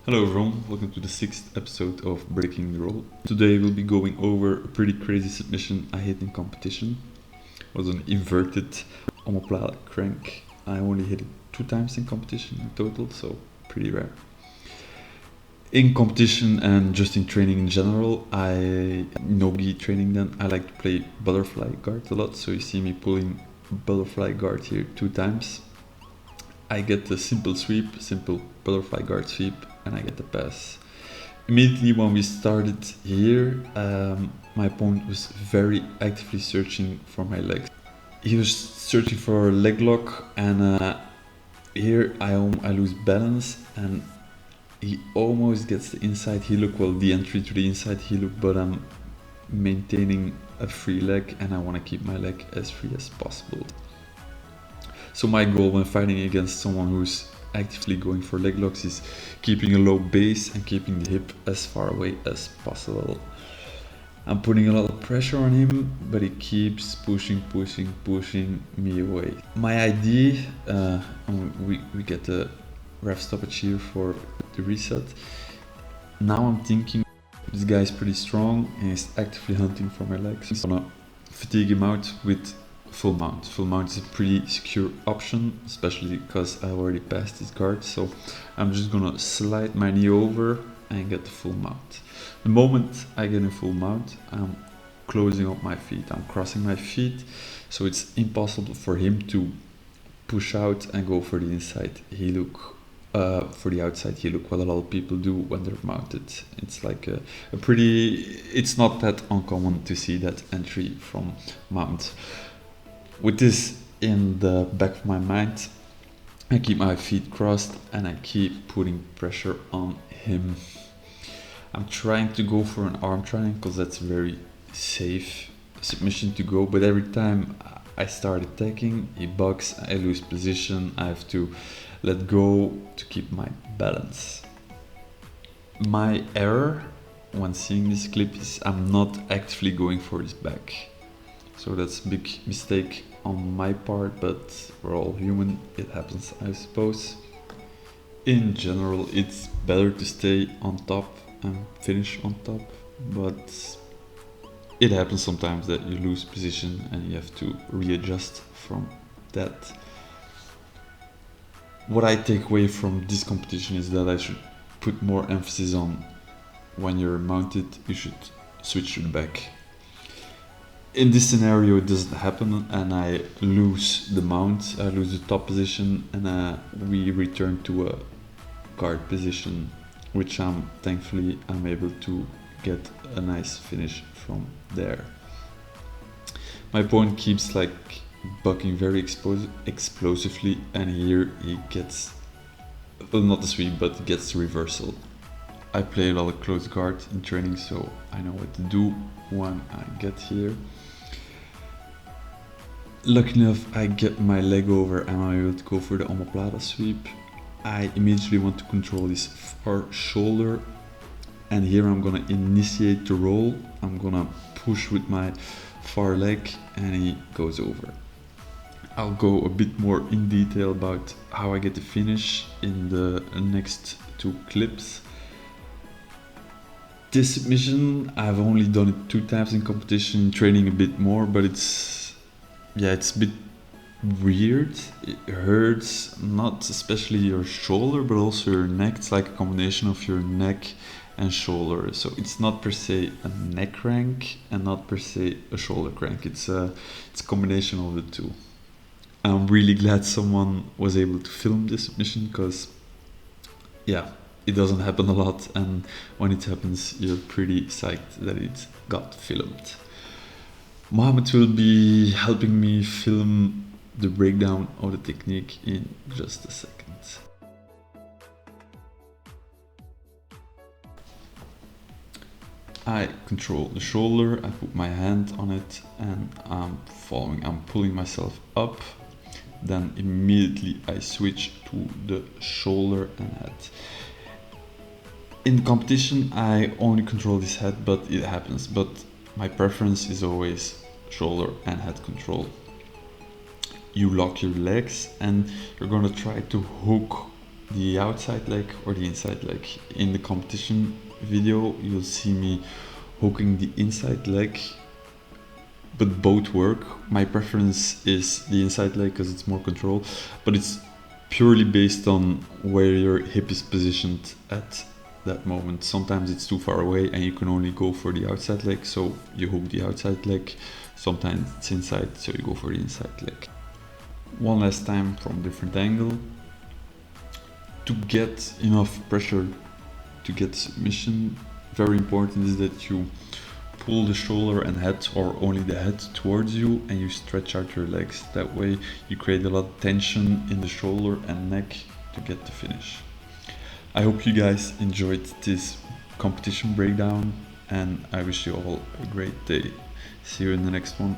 Hello everyone, welcome to the 6th episode of Breaking the Roll. Today we'll be going over a pretty crazy submission I hit in competition. It was an inverted Omaplata crank. I only hit it 2 times in competition in total, so pretty rare. In competition and just in training in general, no gi training then, I like to play butterfly guard a lot, so you see me pulling butterfly guard here 2 times. I get the simple butterfly guard sweep, and I get the pass. Immediately when we started here, my opponent was very actively searching for my legs. He was searching for a leg lock, and here I lose balance, and he almost gets the inside heel hook, well, the entry to the inside heel hook, but I'm maintaining a free leg and I want to keep my leg as free as possible. So my goal when fighting against someone who's actively going for leg locks is keeping a low base and keeping the hip as far away as possible. I'm putting a lot of pressure on him, but he keeps pushing me away. My idea, we get the ref stoppage here for the reset. Now I'm thinking this guy is pretty strong and he's actively hunting for my legs. I'm gonna fatigue him out with full mount. Full mount is a pretty secure option, especially because I already passed his guard. So I'm just gonna slide my knee over and get the full mount. The moment I get in full mount, I'm closing up my feet. I'm crossing my feet, so it's impossible for him to push out and go for the inside heel hook. For the outside heel hook, what a lot of people do when they're mounted. It's like it's not that uncommon to see that entry from mount. With this in the back of my mind, I keep my feet crossed and I keep putting pressure on him. I'm trying to go for an arm triangle because that's very safe submission to go, but every time I start attacking, he bucks, I lose position, I have to let go to keep my balance. My error when seeing this clip is I'm not actively going for his back. So that's a big mistake on my part, but we're all human, it happens, I suppose. In general, it's better to stay on top and finish on top, but it happens sometimes that you lose position and you have to readjust from that. What I take away from this competition is that I should put more emphasis on when you're mounted, you should switch to the back. In this scenario it doesn't happen and I lose the mount, I lose the top position, and we return to a guard position, which thankfully I'm able to get a nice finish from there. My opponent keeps bucking very explosively, and here he gets, well, not the sweep, but gets the reversal. I play a lot of close guard in training, so I know what to do when I get here. Lucky enough, I get my leg over and I'm able to go for the Omaplata sweep. I immediately want to control his far shoulder, and here I'm gonna initiate the roll. I'm gonna push with my far leg and he goes over. I'll go a bit more in detail about how I get the finish in the next 2 clips. This submission, I've only done it 2 times in competition, training a bit more, but it's a bit weird. It hurts, not especially your shoulder, but also your neck. It's like a combination of your neck and shoulder. So it's not per se a neck crank and not per se a shoulder crank. It's a combination of the two. I'm really glad someone was able to film this submission because, it doesn't happen a lot, and when it happens, you're pretty psyched that it got filmed. Mohammed will be helping me film the breakdown of the technique in just a second. I control the shoulder, I put my hand on it, and I'm pulling myself up. Then immediately I switch to the shoulder and head. In competition I only control this head, but it happens. But my preference is always shoulder and head control. You lock your legs and you're gonna try to hook the outside leg or the inside leg. In the competition video, you'll see me hooking the inside leg, but both work. My preference is the inside leg because it's more control, but it's purely based on where your hip is positioned at that moment. Sometimes it's too far away and you can only go for the outside leg, so you hook the outside leg. Sometimes it's inside, so you go for the inside leg. One last time from a different angle. To get enough pressure to get submission, very important is that you pull the shoulder and head, or only the head, towards you, and you stretch out your legs. That way you create a lot of tension in the shoulder and neck to get the finish. I hope you guys enjoyed this competition breakdown, and I wish you all a great day. See you in the next one.